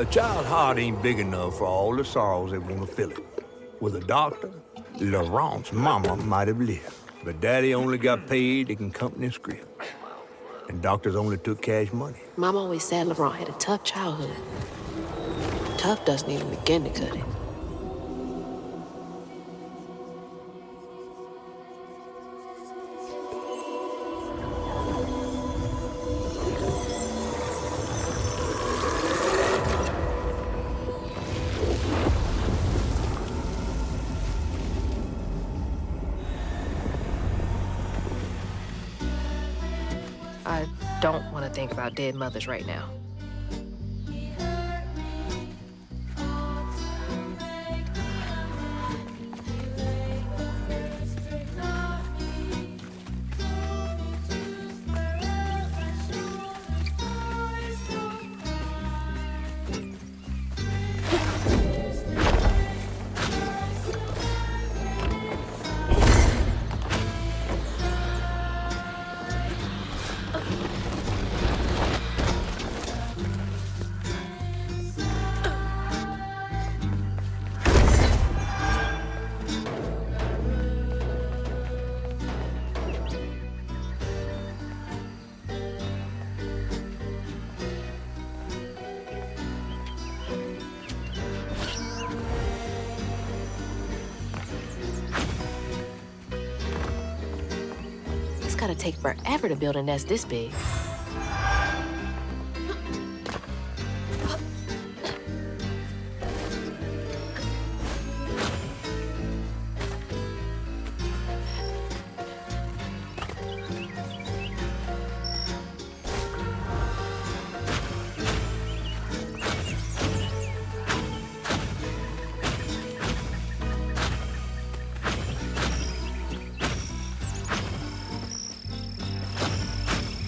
A child's heart ain't big enough for all the sorrows that want to fill it. With a doctor, Laurent's mama might have lived, but Daddy only got paid taking company script. And doctors only took cash money. Mom always said Laurent had a tough childhood. Tough doesn't even begin to cut it. don't want to think about dead mothers right now. It's gotta take forever to build a nest this big.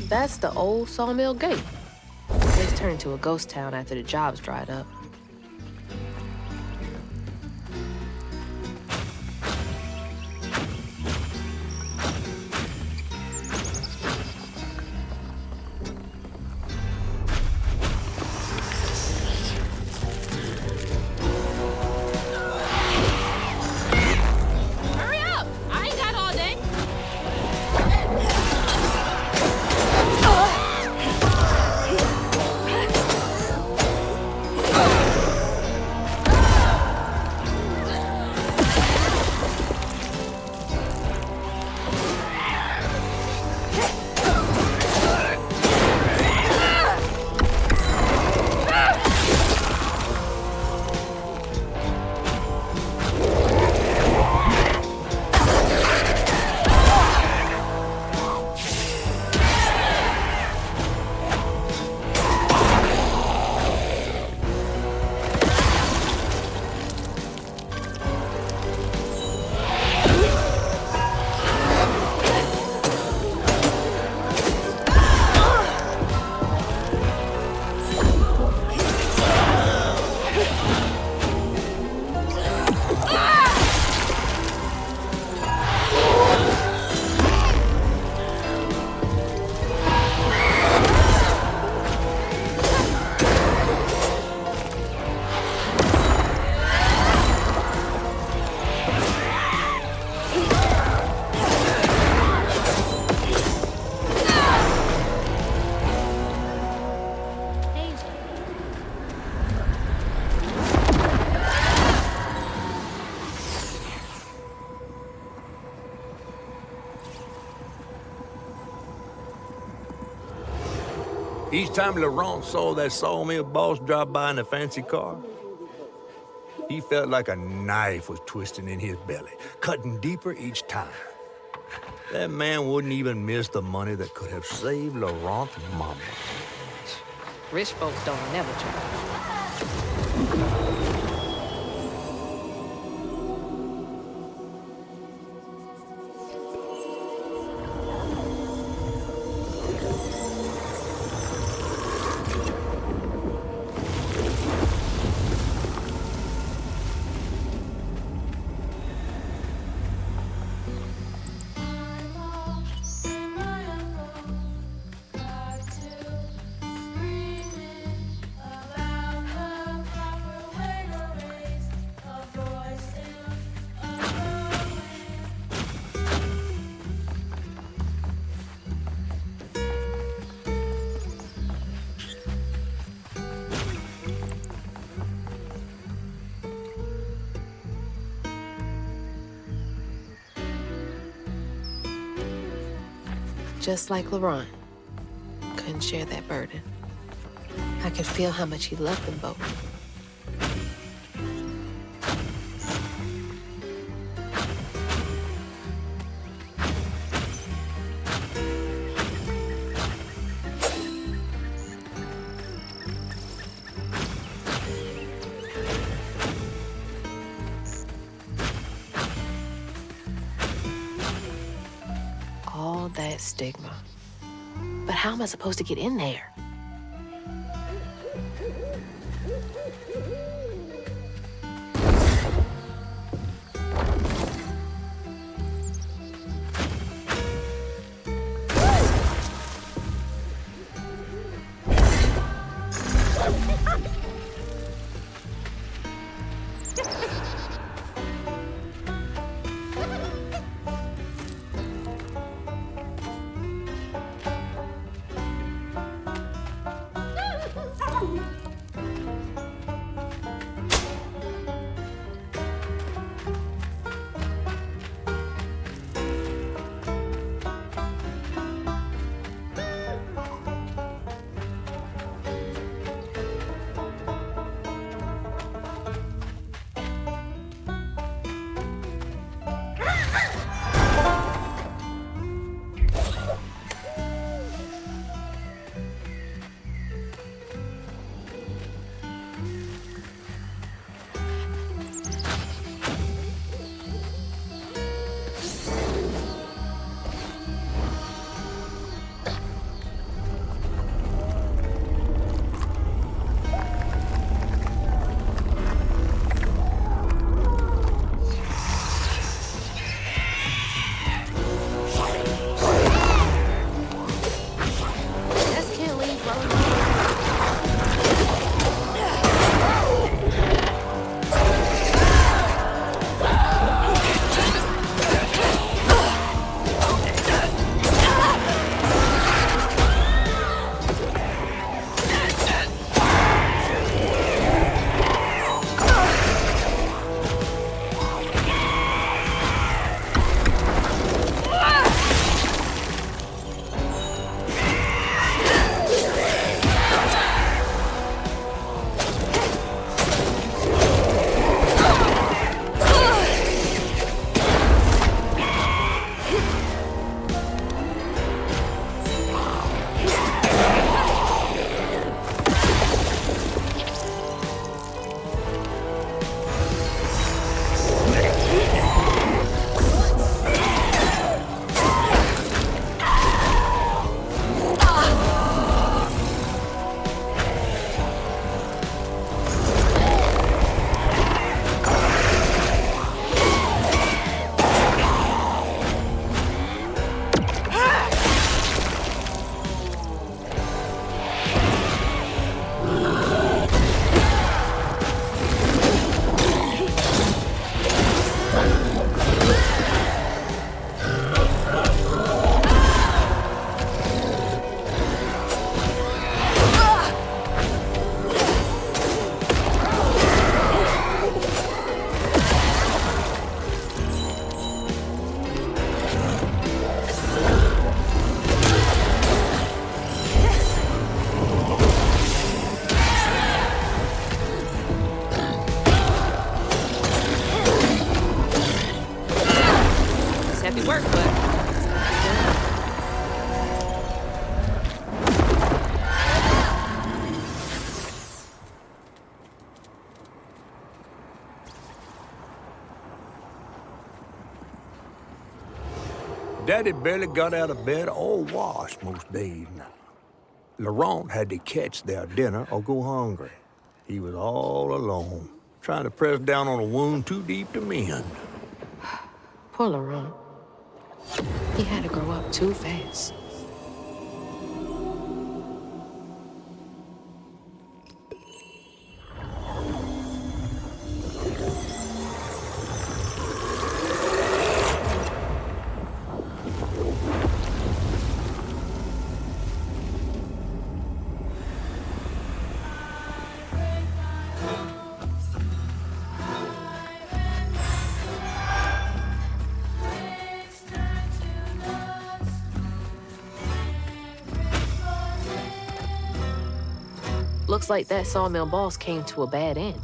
That's the old sawmill gate. It's turned into a ghost town after the jobs dried up. Hurry up! I ain't got all day. Each time Laurent saw that sawmill boss drive by in a fancy car, he felt like a knife was twisting in his belly, cutting deeper each time. That man wouldn't even miss the money that could have saved Laurent's mama. Rich folks don't never try. Just like Laurent, couldn't share that burden. I could feel how much he loved them both. bad stigma. But how am I supposed to get in there? Daddy barely got out of bed or washed most days now. Laurent had to catch their dinner or go hungry. He was all alone, trying to press down on a wound too deep to mend. Poor Laurent. He had to grow up too fast. Looks like that sawmill boss came to a bad end.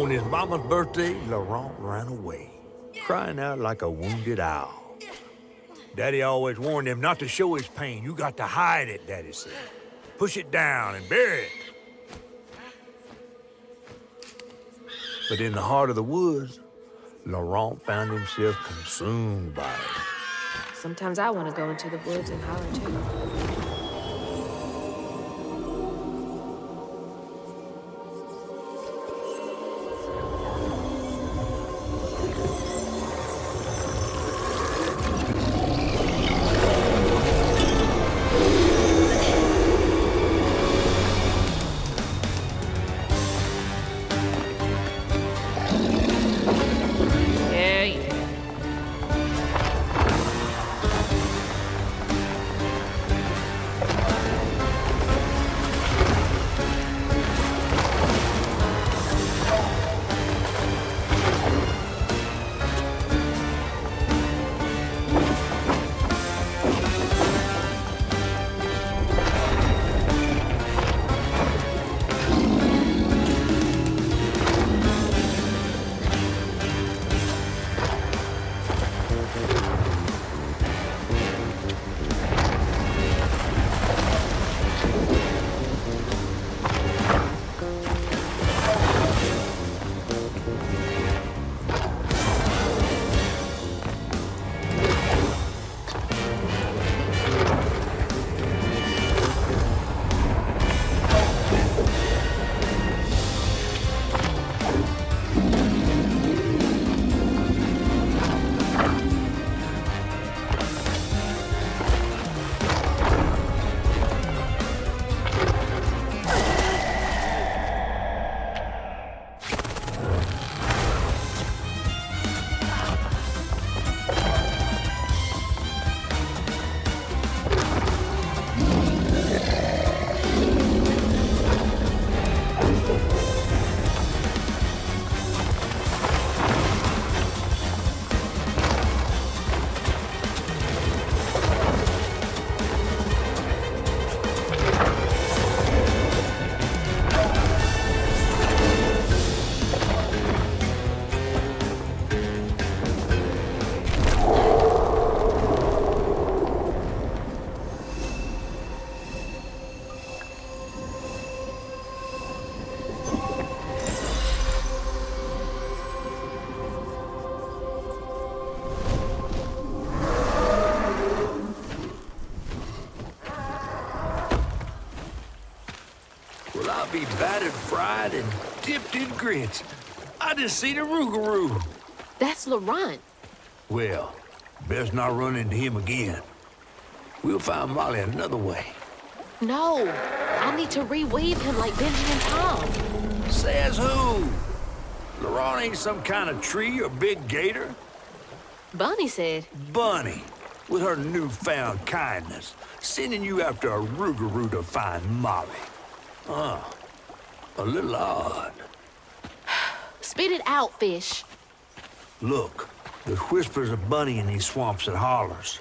on his mama's birthday, Laurent ran away, crying out like a wounded owl. Daddy always warned him not to show his pain. You got to hide it, Daddy said. Push it down and bury it. But in the heart of the woods, Laurent found himself consumed by it. Sometimes I want to go into the woods and holler too. I'll be battered, fried, and dipped in grits. I just seen a Rougarou. That's Laurent. Well, best not run into him again. We'll find Molly another way. No, I need to reweave him like Benji and Tom. Says who? Laurent ain't some kind of tree or big gator. Bunny said. Bunny, with her newfound kindness, sending you after a Rougarou to find Molly. A little odd. Spit it out, fish. Look, there's whispers of Bunny in these swamps and hollers.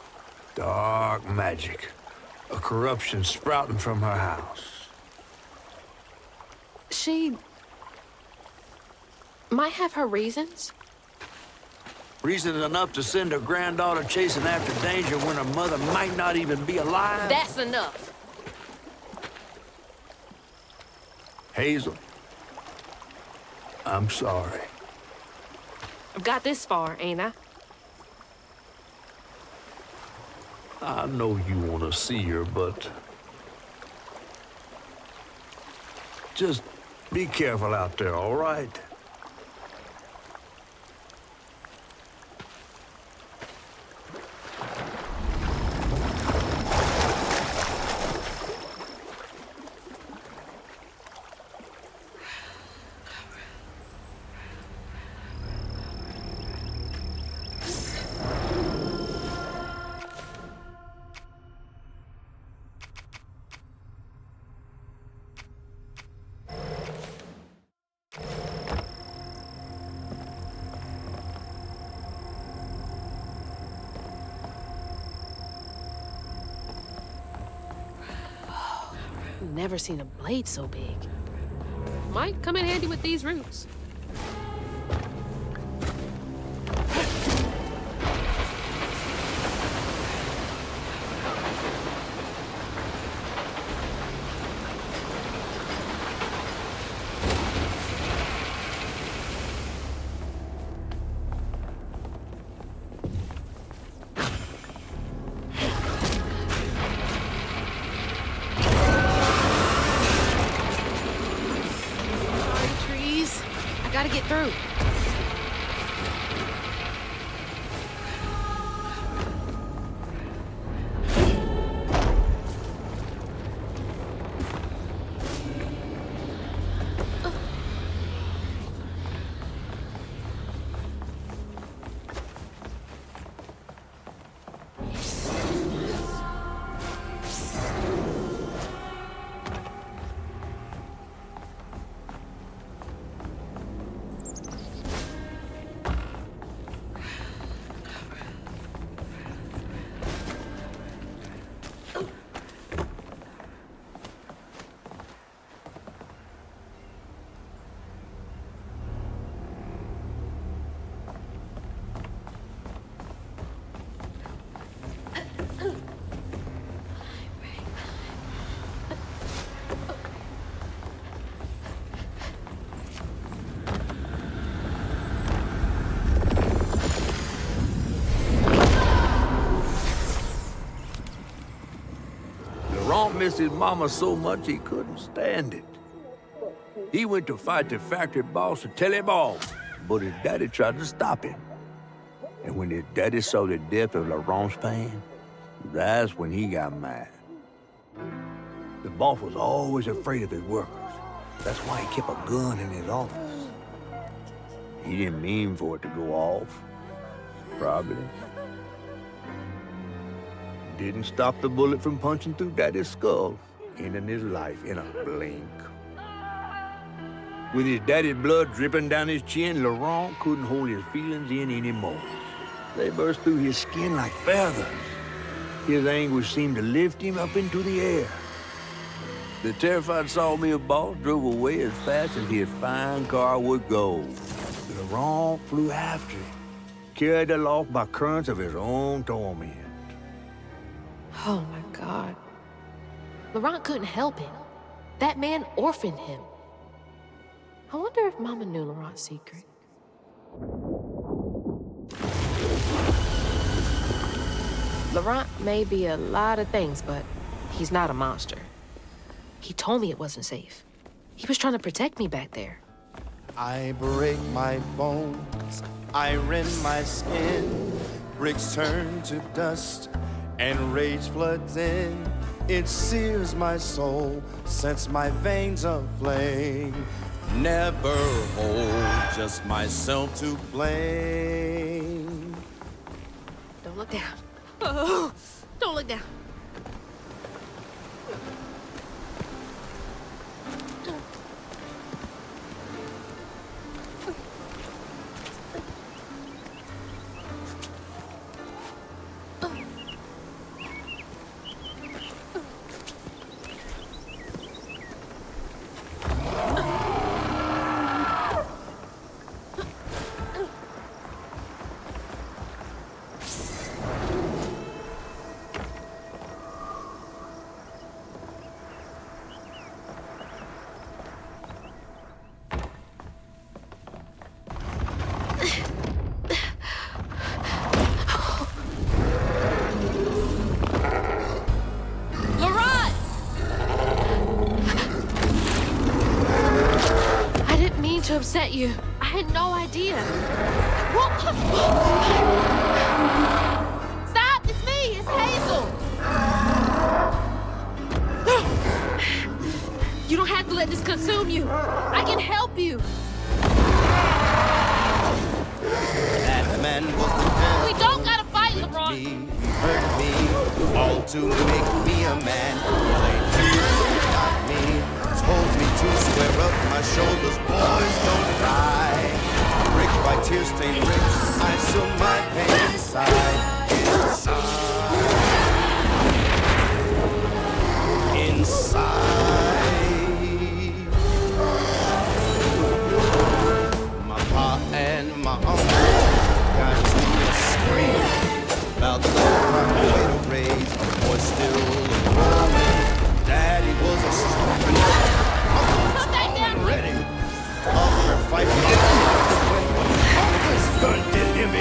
Dark magic. A corruption sprouting from her house. She might have her reasons. Reason enough to send her granddaughter chasing after danger when her mother might not even be alive? That's enough. Hazel, I'm sorry. I've got this far, ain't I? I know you want to see her, but just be careful out there, all right? Never seen a blade so big. Might come in handy with these roots. through. Laurent missed his mama so much he couldn't stand it. He went to fight the factory boss to tell him off, but his daddy tried to stop him. And when his daddy saw the depth of Laurent's pain, that's when he got mad. The boss was always afraid of his workers. That's why he kept a gun in his office. He didn't mean for it to go off, probably. Didn't stop the bullet from punching through Daddy's skull, ending his life in a blink. With his daddy's blood dripping down his chin, Laurent couldn't hold his feelings in anymore. They burst through his skin like feathers. His anguish seemed to lift him up into the air. The terrified sawmill boss drove away as fast as his fine car would go. Laurent flew after it, carried aloft by currents of his own torment. Oh my God. Laurent couldn't help it. That man orphaned him. I wonder if Mama knew Laurent's secret. Laurent may be a lot of things, but he's not a monster. He told me it wasn't safe. He was trying to protect me back there. I break my bones, I rend my skin, bricks turn to dust, and rage floods in. It sears my soul, sets my veins aflame. Never hold just myself to blame. Don't look down. Oh, don't look down. To upset you. I had no idea. Stop! It's me! It's Hazel! You don't have to let this consume you. I can help you. That man was the man. We don't gotta fight, LeBron. He hurt me, all to make me a man. They tears got me, told me to square up my shoulders, boys don't cry. Brick by tear-stained bricks, I seal my pain inside. My pa and my uncle got to scream about the way to raise a boy still growing. Daddy was a strong and ready. Offer fight when this gun did him in.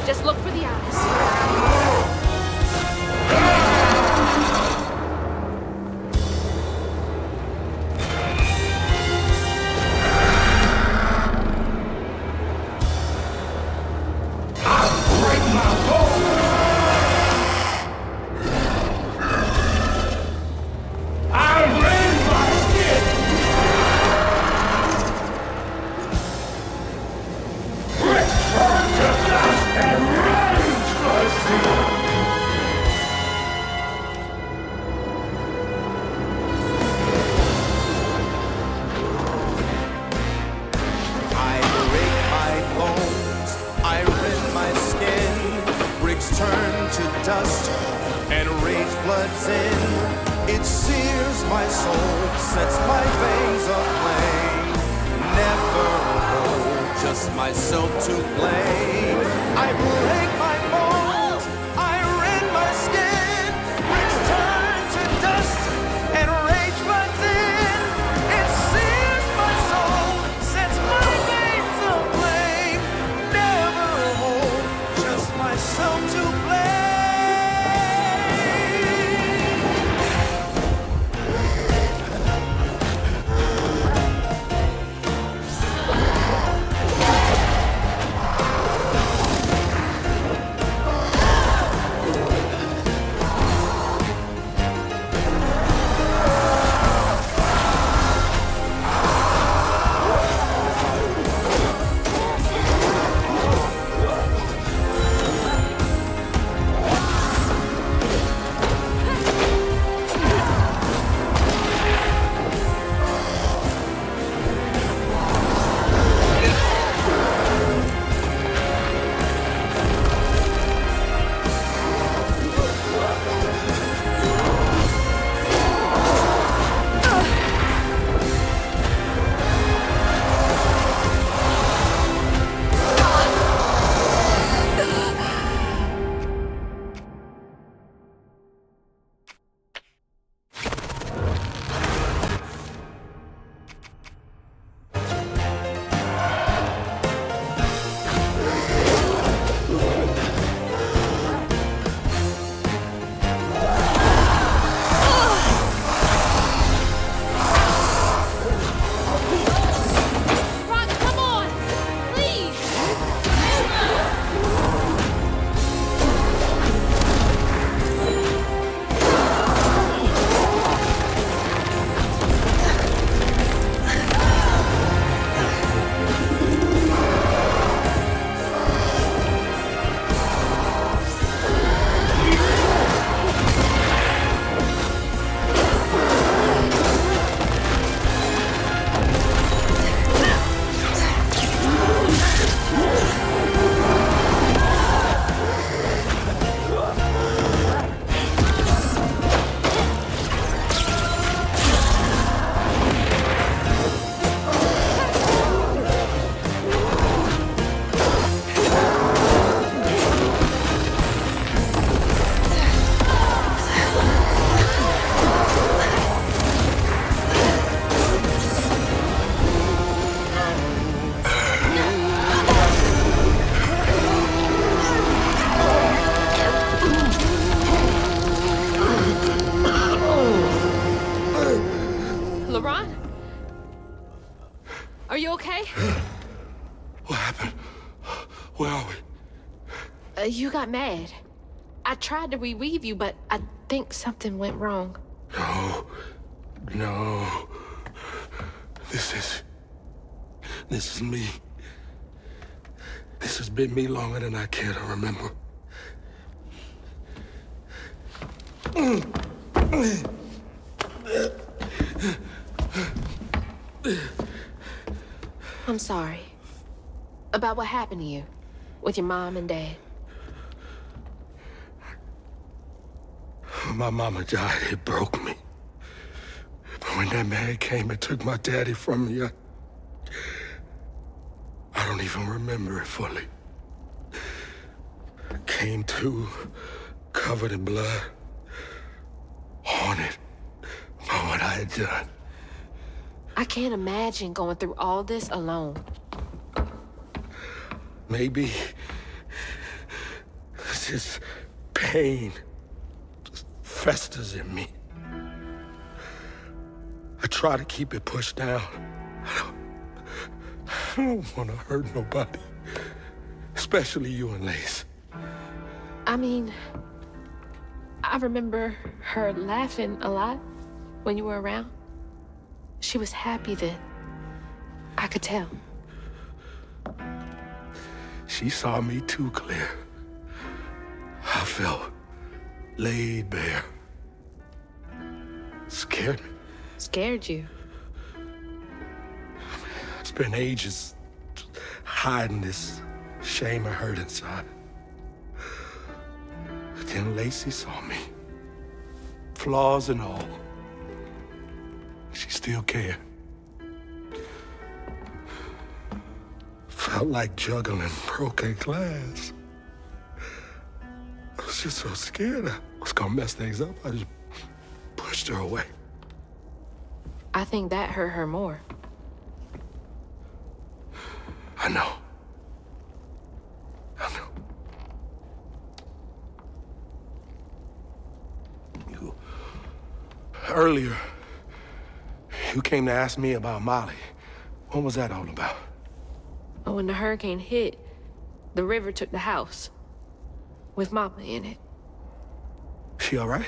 Just look for the eyes. Turn to dust and rage floods in. It sears my soul, sets my veins aflame. Never hold just myself to blame. I break my bones, I rend my skin. Bricks turn to dust and rage floods in. It sears my soul, sets my veins aflame. Never hold just myself to blame. Are you okay? What happened? Where are we? You got mad. I tried to revive you, but I think something went wrong. No. This is me. This has been me longer than I care to remember. I'm sorry. About what happened to you with your mom and dad. My mama died. It broke me. But when that man came and took my daddy from me, I don't even remember it fully. Came to, covered in blood, haunted by what I had done. I can't imagine going through all this alone. Maybe This pain just festers in me. I try to keep it pushed down. I don't want to hurt nobody, especially you and Lace. I mean, I remember her laughing a lot when you were around. She was happy then. I could tell. She saw me too clear. I felt laid bare. Scared me. Scared you? I spent ages hiding this shame and hurt inside. But then Lacey saw me, flaws and all. She still cared. Felt like juggling broken glass. I was just so scared I was gonna mess things up. I just pushed her away. I think that hurt her more. I know. I know. Earlier, you came to ask me about Molly. What was that all about? When the hurricane hit, the river took the house with Mama in it. She all right?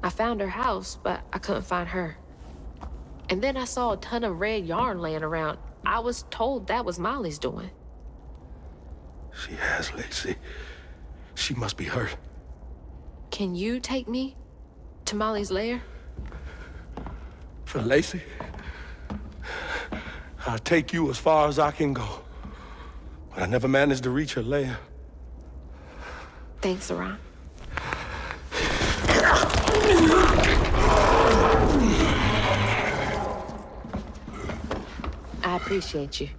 I found her house, but I couldn't find her. And then I saw a ton of red yarn laying around. I was told that was Molly's doing. She has, Lacey. She must be hurt. Can you take me to Molly's lair? For Lacey, I'll take you as far as I can go. But I never managed to reach her lair. Thanks, Laurent. I appreciate you.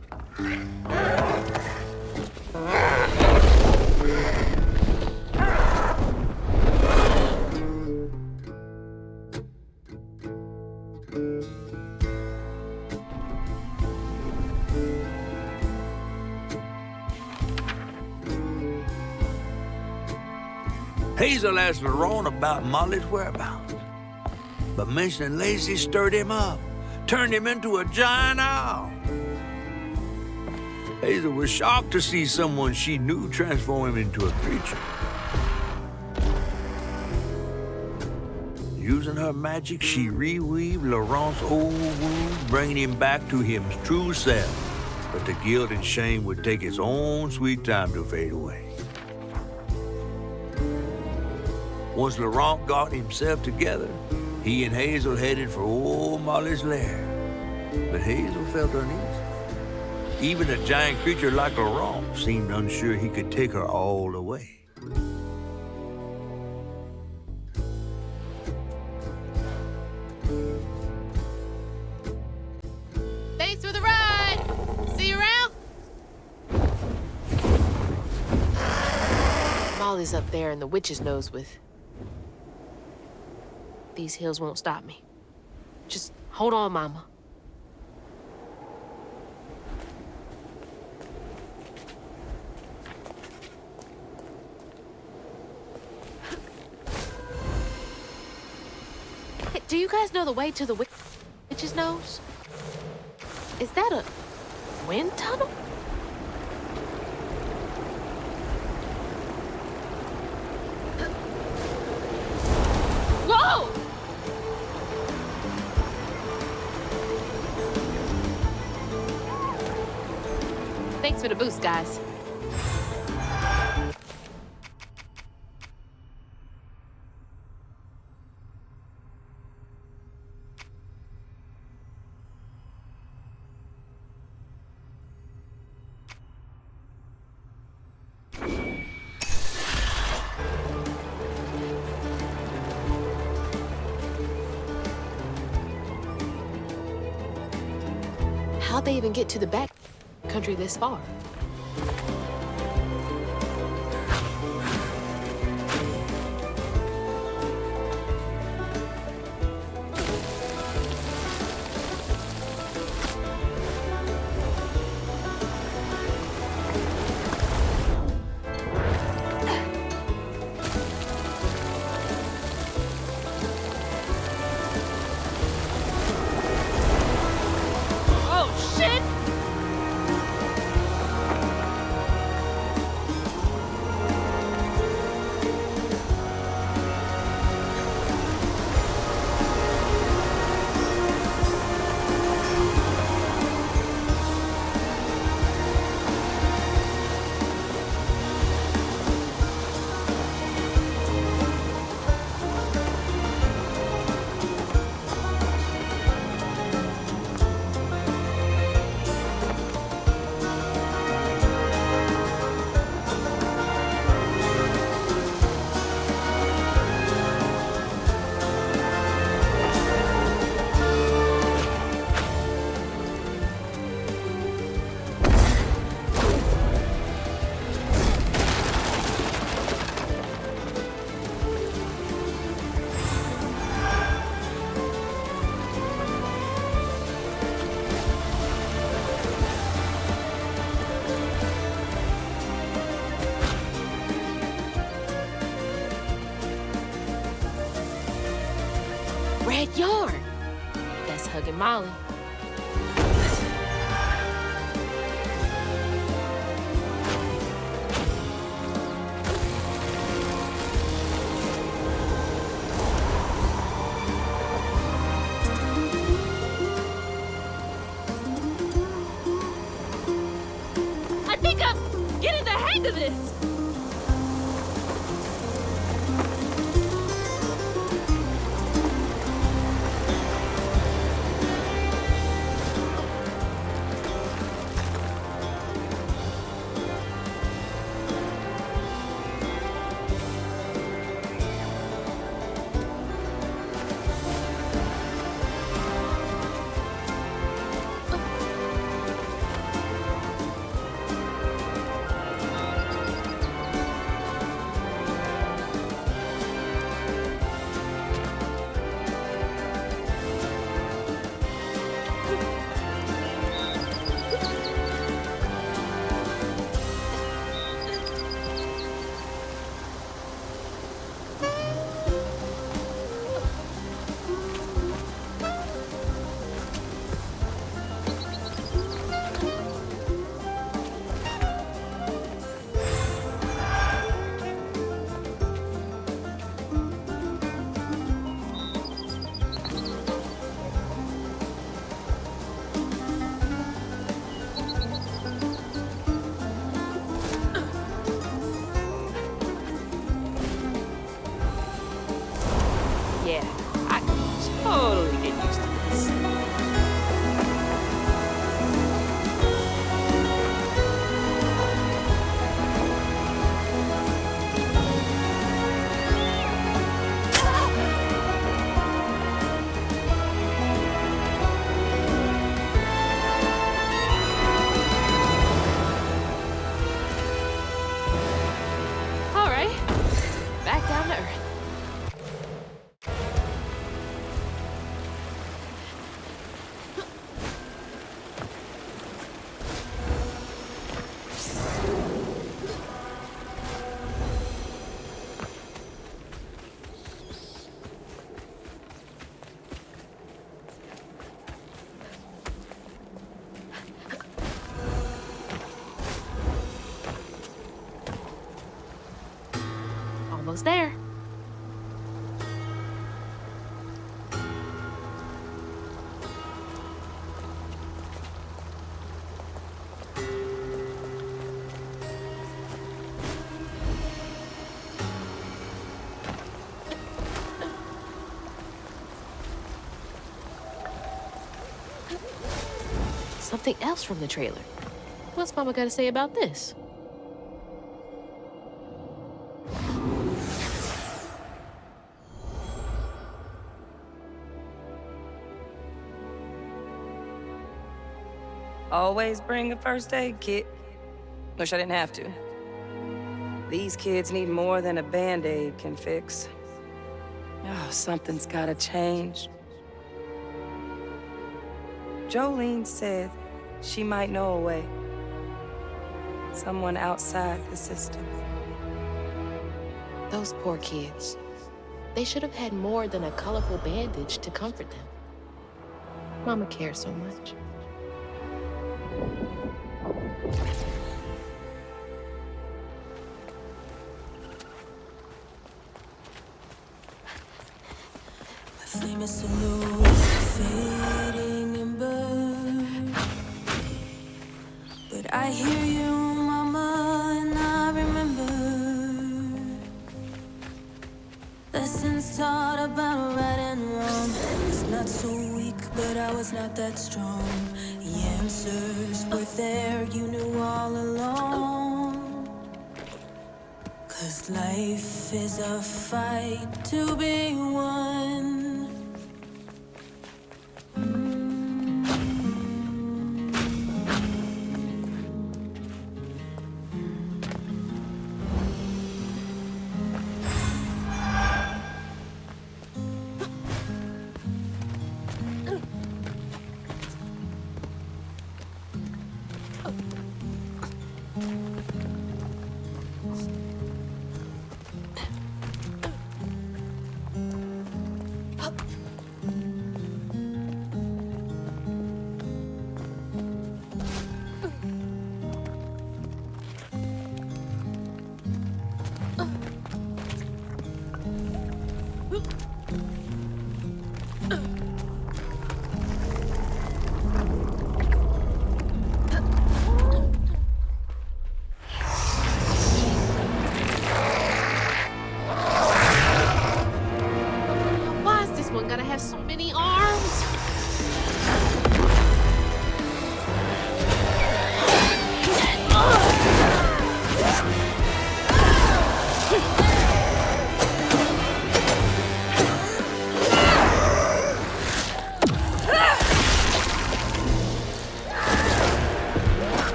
Hazel asked Laurent about Molly's whereabouts, but mentioning Lacey stirred him up, turned him into a giant owl. Hazel was shocked to see someone she knew transform him into a creature. Using her magic, she reweaved Laurent's old wounds, bringing him back to his true self. But the guilt and shame would take its own sweet time to fade away. Once Laurent got himself together, he and Hazel headed for old Molly's lair. But Hazel felt uneasy. Even a giant creature like Laurent seemed unsure he could take her all away. Thanks for the ride! See you around? Molly's up there in the witch's nose with... These hills won't stop me. Just hold on, Mama. Hey, do you guys know the way to the witch's nose? Is that a wind tunnel? Whoa! Thanks for the boost, guys. How'd they even get to the back country this far? red yarn. That's hugging Molly. I think I'm getting the hang of this. Yeah, I can totally get used to this. All right, back down to earth. Almost there. Something else from the trailer. What's Mama got to say about this? Always bring a first aid kit. Wish I didn't have to. These kids need more than a Band-Aid can fix. Oh, something's gotta change. Jolene said she might know a way. Someone outside the system. Those poor kids. They should have had more than a colorful bandage to comfort them. Mama cares so much. The flame is so low, fading ember. But I hear you, Mama, and I remember lessons taught about right and wrong. I was not so weak, but I was not that strong. The answers were there, you knew all along. 'Cause life is a fight to be won.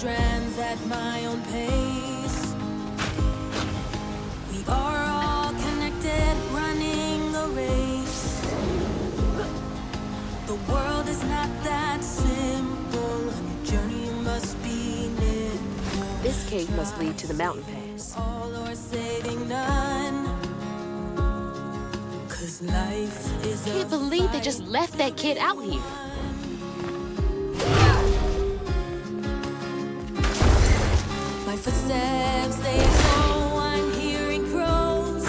strands at my own pace. We are all connected, running a race. The world is not that simple. Journey must be nimble. This cave must lead to the mountain pass. All or saving none. 'Cause life is I can't believe they just left that kid out here. my footsteps, they echo, I'm hearing crows.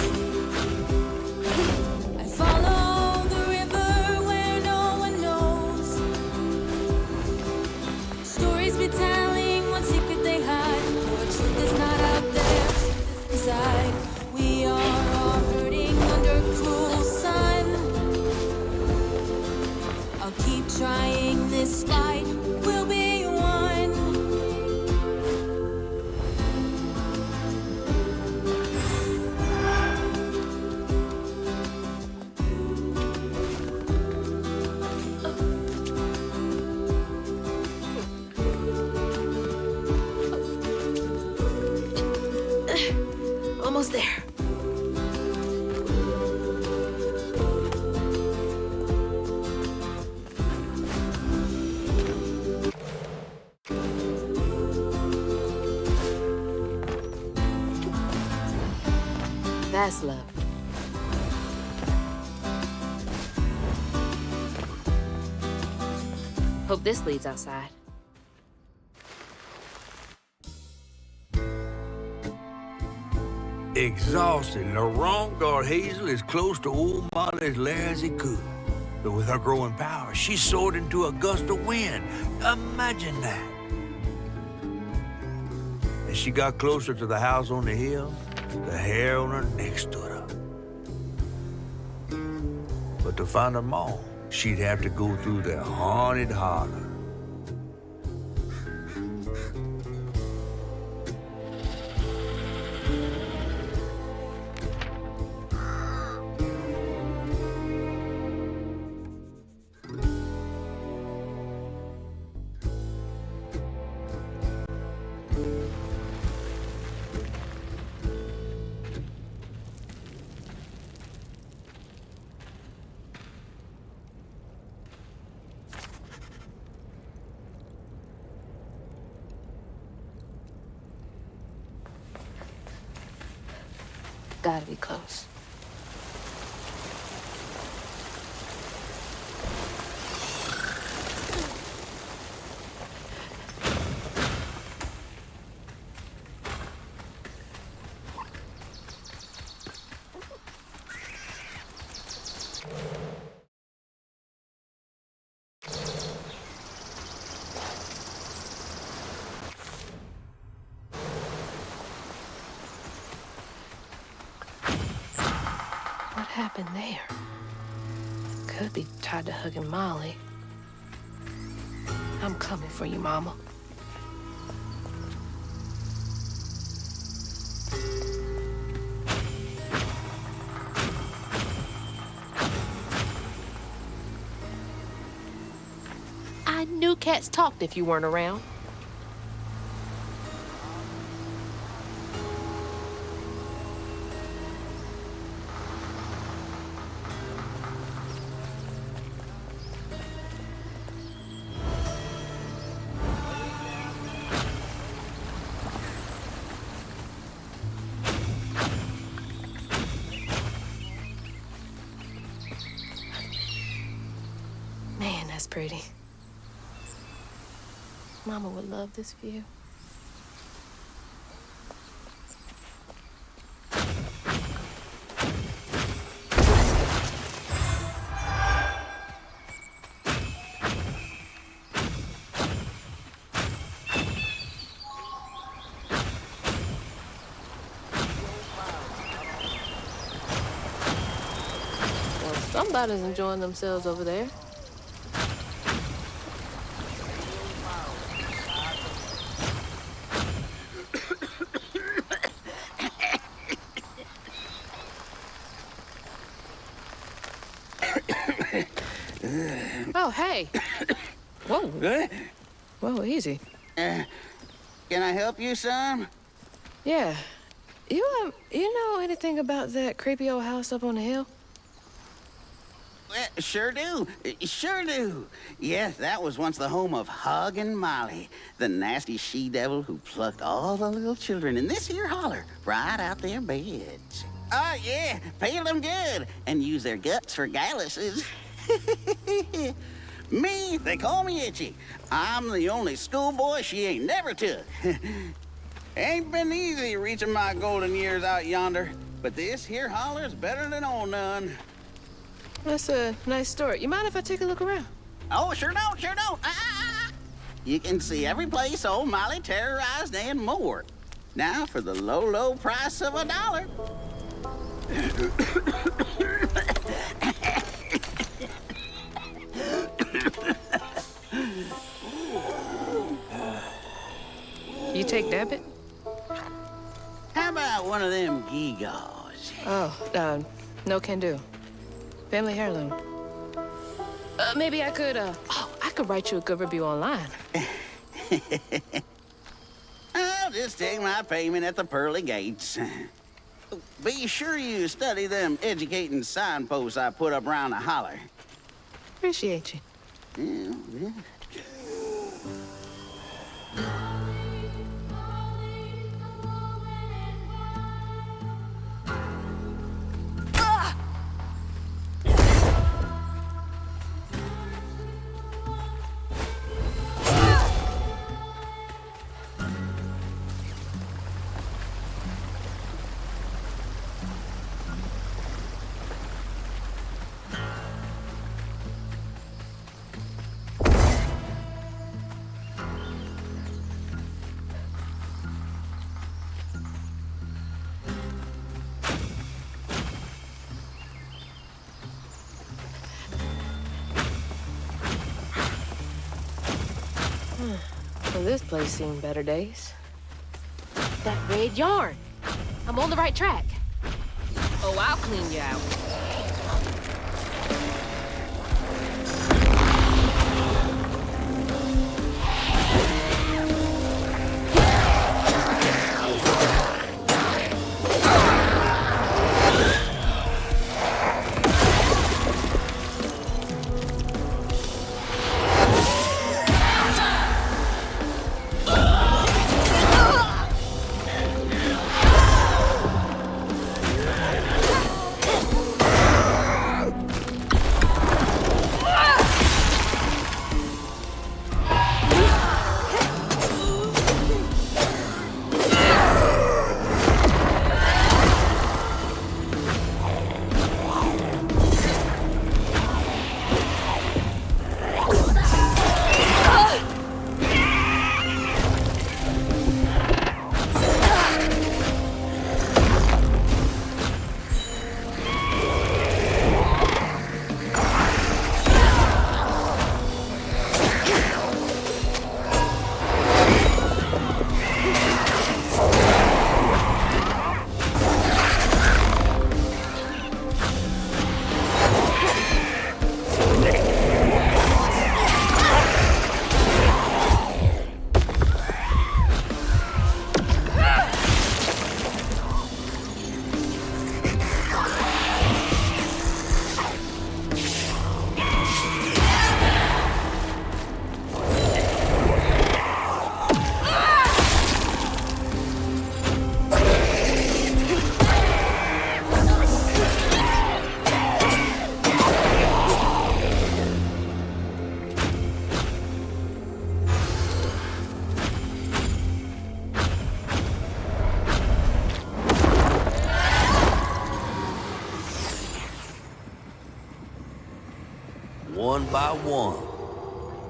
I follow the river where no one knows. Stories be telling what secret they hide. What truth is not out there, inside. We are all hurting under cruel sun. I'll keep trying this fight. We'll be one. Almost there. That's love. Hope this leads outside. Exhausted, Laurent got Hazel as close to old Molly's lair as he could. But with her growing power, she soared into a gust of wind. Imagine that. As she got closer to the house on the hill, the hair on her neck stood up. But to find them all, she'd have to go through the haunted holler. Gotta be close. What happened there? Could be tied to hugging Molly. I'm coming for you, Mama. I knew cats talked if you weren't around. Man, that's pretty. Mama would love this view. Well, somebody's enjoying themselves over there. Oh, hey. Whoa. Whoa, easy. Can I help you, son? Yeah. You know anything about that creepy old house up on the hill? Well, sure do. Sure do. Yes, that was once the home of Hug and Molly, the nasty she-devil who plucked all the little children in this here holler right out their beds. Oh, yeah, peel them good and use their guts for galluses. Me, they call me Itchy. I'm the only schoolboy she ain't never took. Ain't been easy reaching my golden years out yonder, but this here holler's better than old none. That's a nice story. You mind if I take a look around? Oh, sure don't, sure don't. You can see every place old Molly terrorized and more. Now for the low, low price of $1. You take debit? How about one of them gewgaws? Oh, no can do. Family heirloom. Maybe I could, I could write you a good review online. I'll just take my payment at the pearly gates. Be sure you study them educating signposts I put up around the holler. Appreciate you. Yeah. Well, this place seen better days. That red yarn. I'm on the right track. Oh, I'll clean you out. One by one,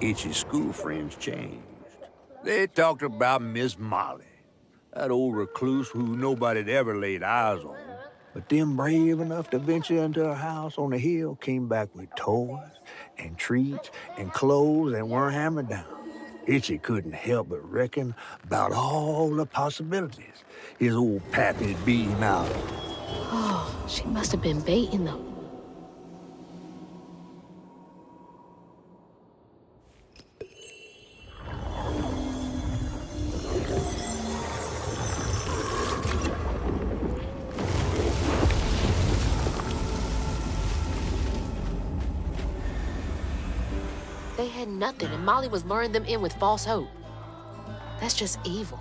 Itchy's school friends changed. They talked about Miss Molly, that old recluse who nobody'd ever laid eyes on. But them brave enough to venture into her house on the hill came back with toys and treats and clothes and weren't hammered down. Itchy couldn't help but reckon about all the possibilities his old pappy'd beat him out of. Oh, she must have been baiting them. had nothing, and Molly was luring them in with false hope. That's just evil.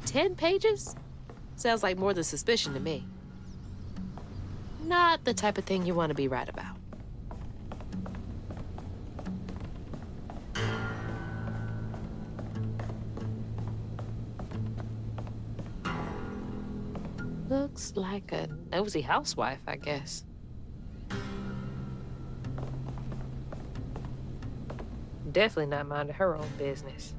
"10 pages? Sounds like more than suspicion to me. Not the type of thing you want to be right about." Looks like a nosy housewife, I guess. Definitely not minding her own business.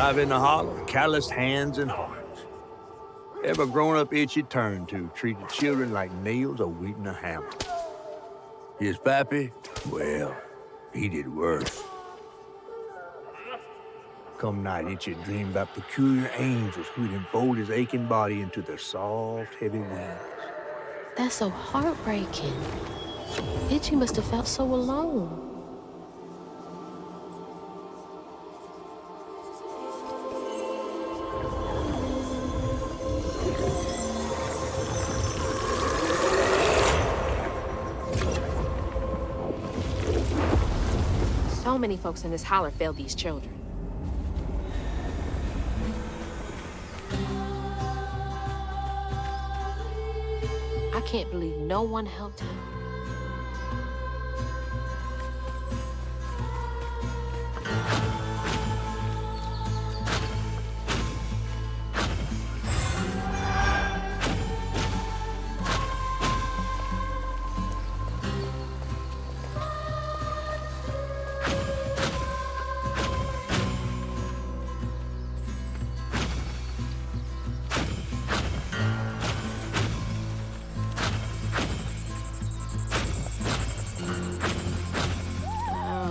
Alive in the holler, calloused hands and hearts. Every grown-up itchy turned to treated children like nails or wheat in a hammer. His pappy, well, he did worse. Come night, Itchy dreamed about peculiar angels who'd enfold his aching body into their soft, heavy wings. That's so heartbreaking. Itchy must have felt so alone. So many folks in this holler failed these children. I can't believe no one helped him.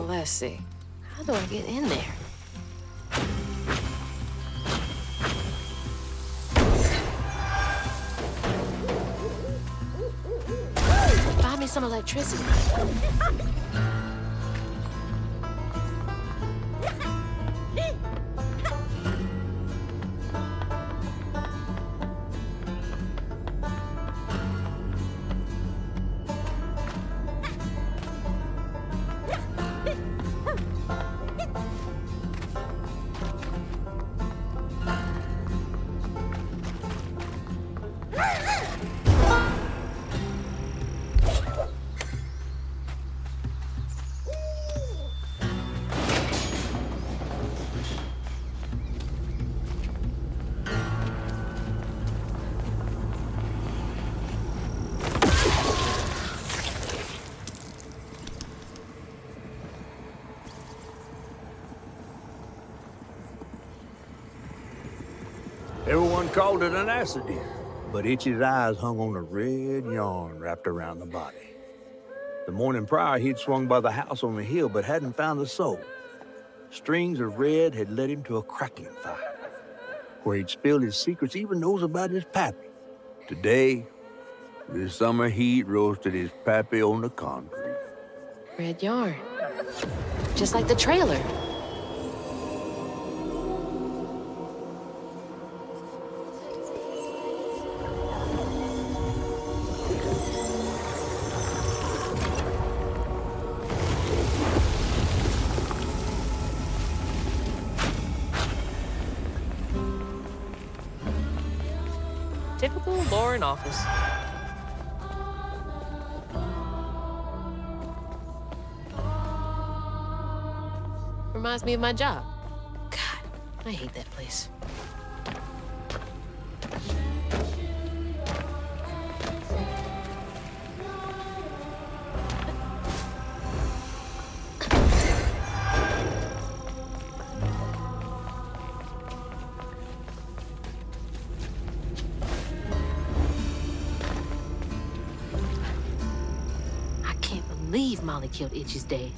Let's see. How do I get in there? Find me some electricity. Everyone called it an accident, but Itchy's eyes hung on a red yarn wrapped around the body. The morning prior, he'd swung by the house on the hill, but hadn't found the soul. Strings of red had led him to a crackling fire, where he'd spilled his secrets, even those about his pappy. Today, the summer heat roasted his pappy on the concrete. Red yarn. Just like the trailer. Typical Lauren office. Reminds me of my job. God, I hate that place. Believe Molly killed Itchy's dad.